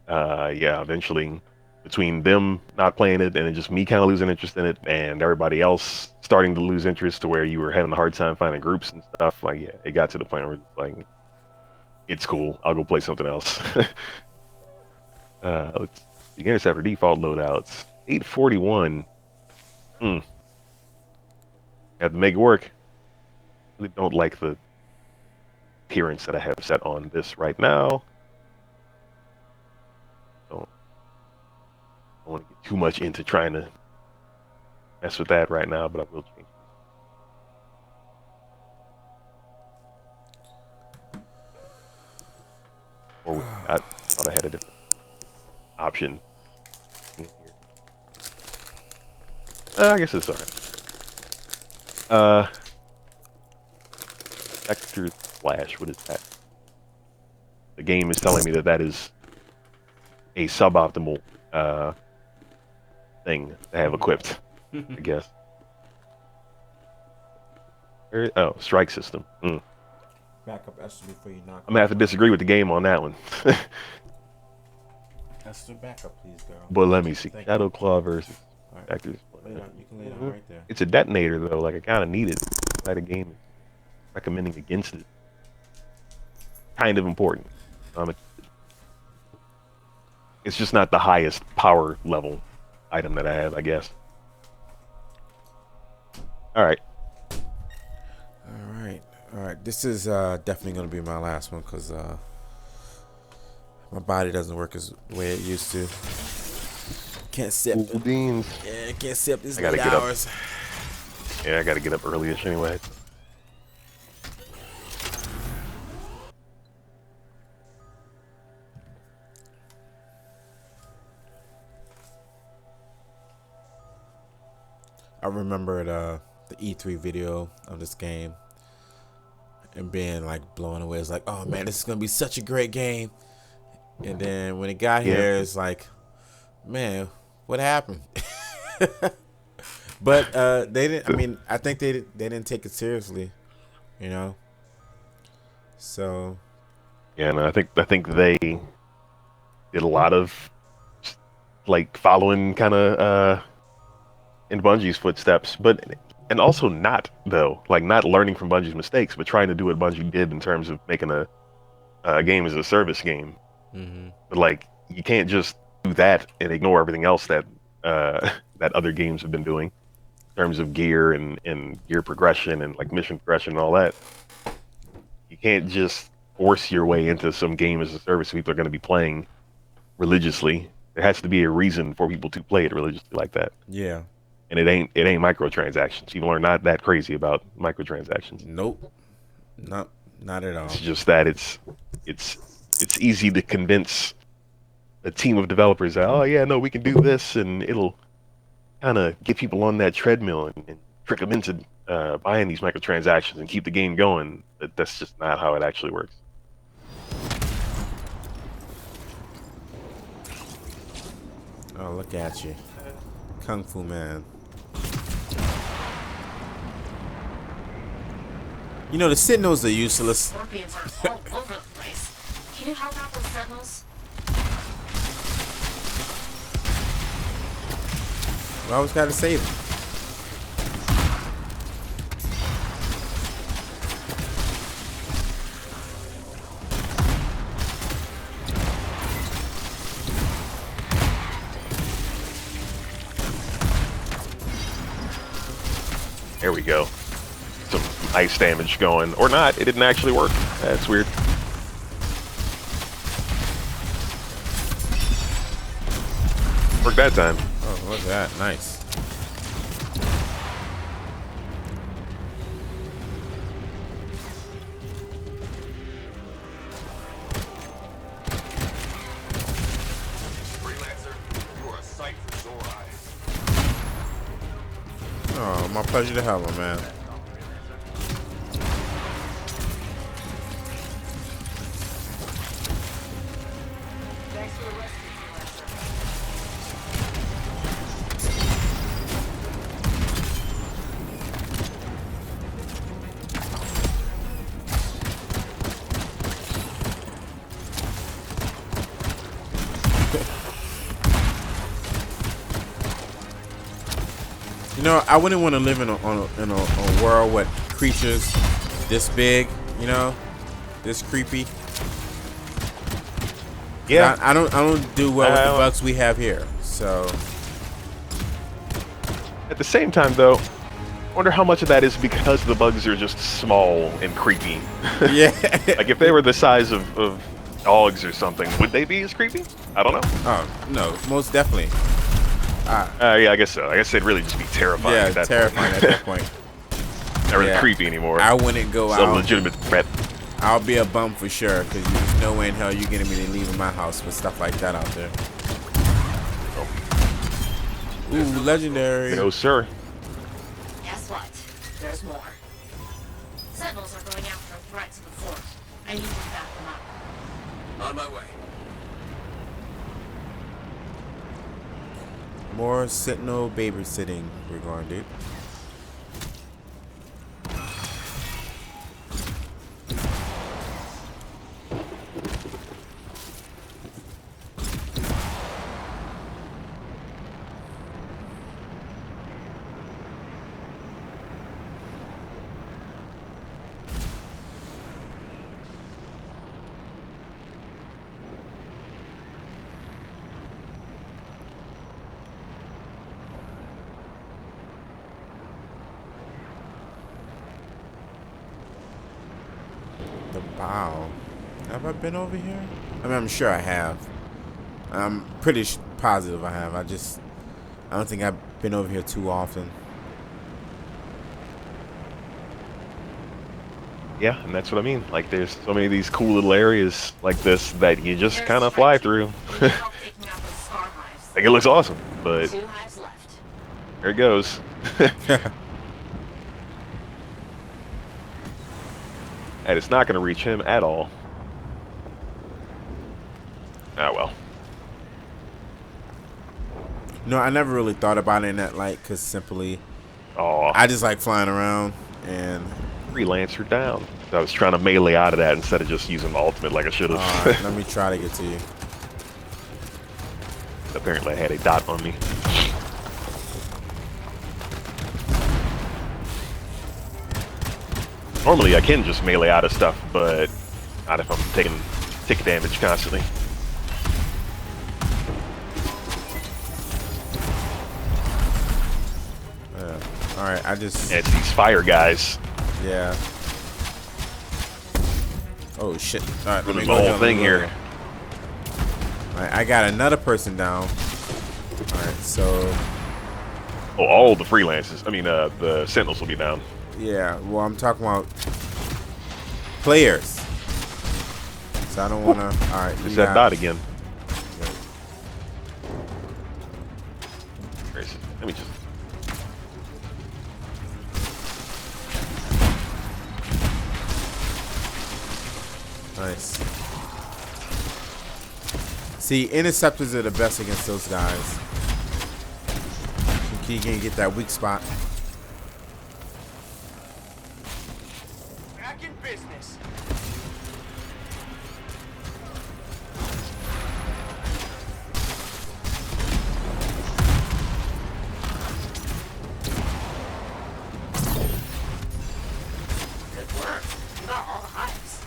yeah, eventually between them not playing it and then just me kind of losing interest in it and everybody else starting to lose interest to where you were having a hard time finding groups and stuff, like yeah, it got to the point where it's like it's cool. I'll go play something else. Let's beginner set for default loadouts. 841. Hmm. Have to make it work. Really don't like the appearance that I have set on this right now. Don't want to get too much into trying to mess with that right now, but I will change. Or I thought I had a different option in here. I guess it's alright. Vector Flash, what is that? The game is telling me that is a suboptimal thing to have equipped, I guess. Oh, strike system. Backup Esther before you knock. I'm gonna have to disagree with the game on that one. Esther, backup, please, girl. But let me see. Thank Shadow Claw versus All right. Vector. You can lay down right there. It's a detonator though. Like I kind of need it. Like the game is recommending against it. Kind of important. It's just not the highest power level item that I have, I guess. All right. All right. This is definitely gonna be my last one because my body doesn't work as the way it used to. Can't sip. Cool beans. Yeah, can't sip these I gotta late get up. hours. Yeah, I gotta get up early-ish anyway. I remember the E3 video of this game and being like blown away. It's like, oh man, this is gonna be such a great game. And then when it got Yeah. here, it's like, man, what happened? But they didn't. I mean, I think they didn't take it seriously, you know. So Yeah, and I think they did a lot of like following kind of in Bungie's footsteps, but and also not though, like not learning from Bungie's mistakes, but trying to do what Bungie did in terms of making a game as a service game. But like you can't just do that and ignore everything else that that other games have been doing in terms of gear and gear progression and like mission progression and all that. You can't just force your way into some game as a service people are going to be playing religiously. There has to be a reason for people to play it religiously like that. yeah, And it ain't microtransactions. People are not that crazy about microtransactions. nope, not at all. It's just that it's easy to convince a team of developers that, oh yeah, no, we can do this and it'll kind of get people on that treadmill and trick them into buying these microtransactions and keep the game going. That's just not how it actually works. Oh, look at you. Kung Fu Man. You know, the Sentinels are useless. Scorpions are all over the place. Can you help out those sentinels? We always gotta save them. There we go. Some ice damage going. Or not. It didn't actually work. That's weird. Worked that time. Oh, look at that. Nice. Freelancer, you are a sight for sore eyes. Oh, my pleasure to have him, man. Thanks for the rescue, Freelancer. You know, I wouldn't want to live in a world with creatures this big, you know, this creepy. Yeah. I don't do well with the bugs we have here. So At the same time, though, I wonder how much of that is because the bugs are just small and creepy. yeah. Like, if they were the size of dogs or something, would they be as creepy? I don't know. Oh no, most definitely. Yeah, I guess so. I guess they'd really just be terrifying Yeah, at that terrifying point. at that point. Not really Yeah. creepy anymore. I wouldn't go It's a out. legitimate threat. I'll be a bum for sure, because there's no way in hell you're getting me to leave my house with stuff like that out there. Ooh, legendary. No, sir. Guess what? There's more. Sentinels are going after a threat to the fort. I need to back them up. On my way. More Sentinel babysitting we're going to do. The bow. Have I been over here? I mean, I'm sure I have. I'm pretty positive I have. I don't think I've been over here too often. Yeah, and that's what I mean. Like, there's so many of these cool little areas like this that you just There's kind of a fly threat. through. Can you help taking out those scar hives? Like, it looks awesome, but 2 hives left. there it goes. And it's not going to reach him at all. Ah, well. No, I never really thought about it in that light, because simply Oh, I just like flying around and Freelancer down. I was trying to melee out of that instead of just using the ultimate like I should have. let me try to get to you. Apparently I had a dot on me. Normally I can just melee out of stuff, but not if I'm taking tick damage constantly. Alright, I just And it's these fire guys. yeah. Oh shit. Alright, let me There's go the ahead whole and thing go here. ahead. Alright, I got another person down. Alright, so Oh, all the freelancers. I mean, the sentinels will be down. yeah, well I'm talking about players. So I don't wanna alright, There's that dot again. Where is it? Let me just. Nice. See, interceptors are the best against those guys. You can't get that weak spot. Back in business. Good work. You got all the hives.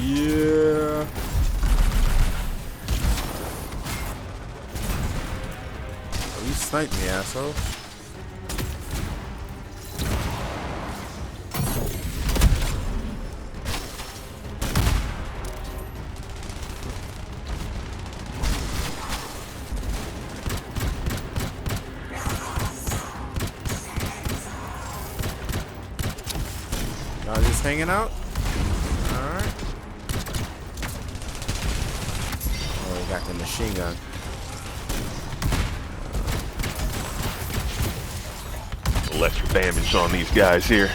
Yeah. Oh, you sniped me, asshole. Y'all just hanging out? Alright. Oh, we got the machine gun. Electric damage on these guys here.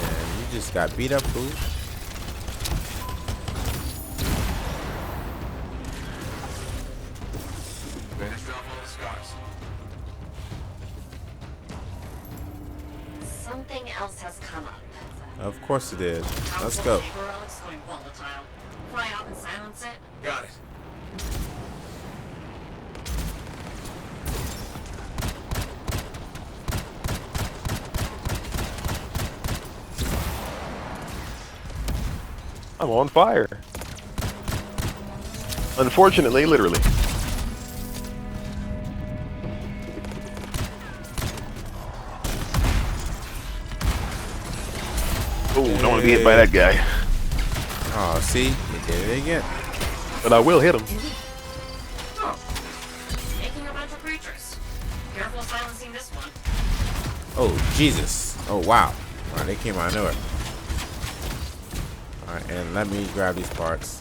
And you just got beat up, fool. Finished off all the scars. Something else has come up. Of course it did. Let's Council go. paper relics going volatile. Fly out and silence it. Got it. I'm on fire. Unfortunately, literally. Oh, don't want to be hit by that guy. Oh, see? You did it again. But I will hit him. Oh. Making a bunch of creatures. Careful silencing this one. Oh, Jesus. Oh, wow. Wow, they came out of nowhere. Alright, and let me grab these parts.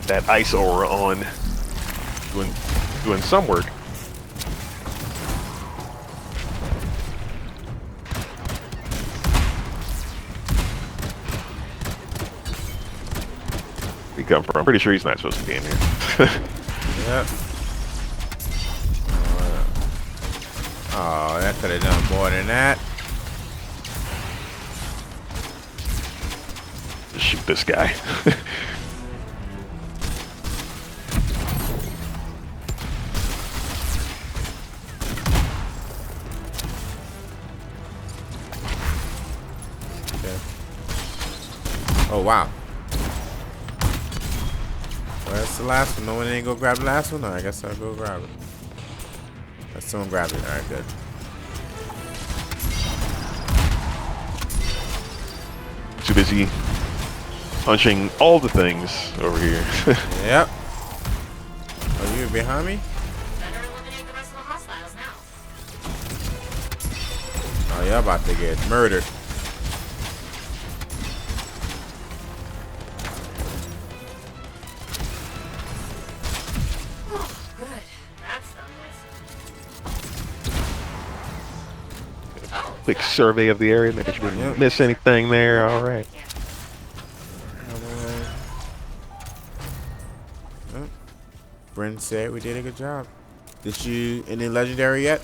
That ice aura on. Doing some work. Where he come from? I'm pretty sure he's not supposed to be in here. Yep. Oh, that could have done more than that. Just shoot this guy. Okay. Oh, wow. Where's the last one? No one ain't go grab the last one? No, I guess I'll go grab it. Let someone grab it. Alright, good. Too busy punching all the things over here. Yep. Oh, you behind me? Better eliminate the rest of the hostiles now. Oh, you're about to get murdered. Oh, good. That's done with. Oh, Quick survey of the area, make sure we didn't miss anything there. All right. Oh, Bryn said we did a good job. Did you any legendary yet?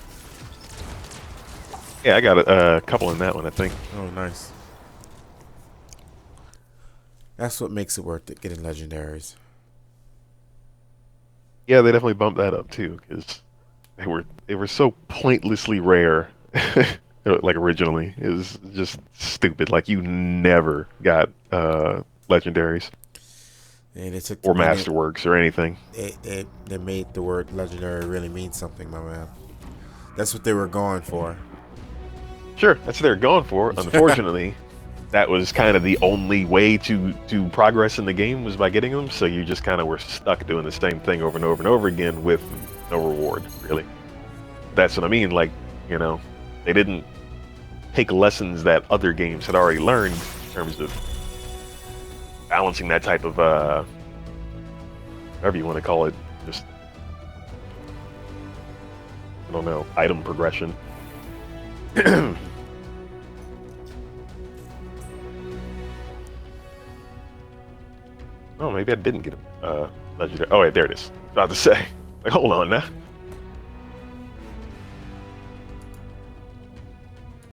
Yeah, I got a couple in that one, I think. Oh, nice. That's what makes it worth it, getting legendaries. Yeah, they definitely bumped that up too, because they were so pointlessly rare. like originally is just stupid. Like you never got legendaries And they took the or money. masterworks or anything. They made the word legendary really mean something, my man. That's what they were going for. Sure, that's what they're going for. Unfortunately, that was kind of the only way to progress in the game was by getting them. So you just kind of were stuck doing the same thing over and over and over again with no reward, really. That's what I mean. Like, you know, they didn't take lessons that other games had already learned in terms of balancing that type of whatever you want to call it, just I don't know, item progression. Oh, maybe I didn't get a legendary. Oh wait, there it is. About to say, like, hold on now.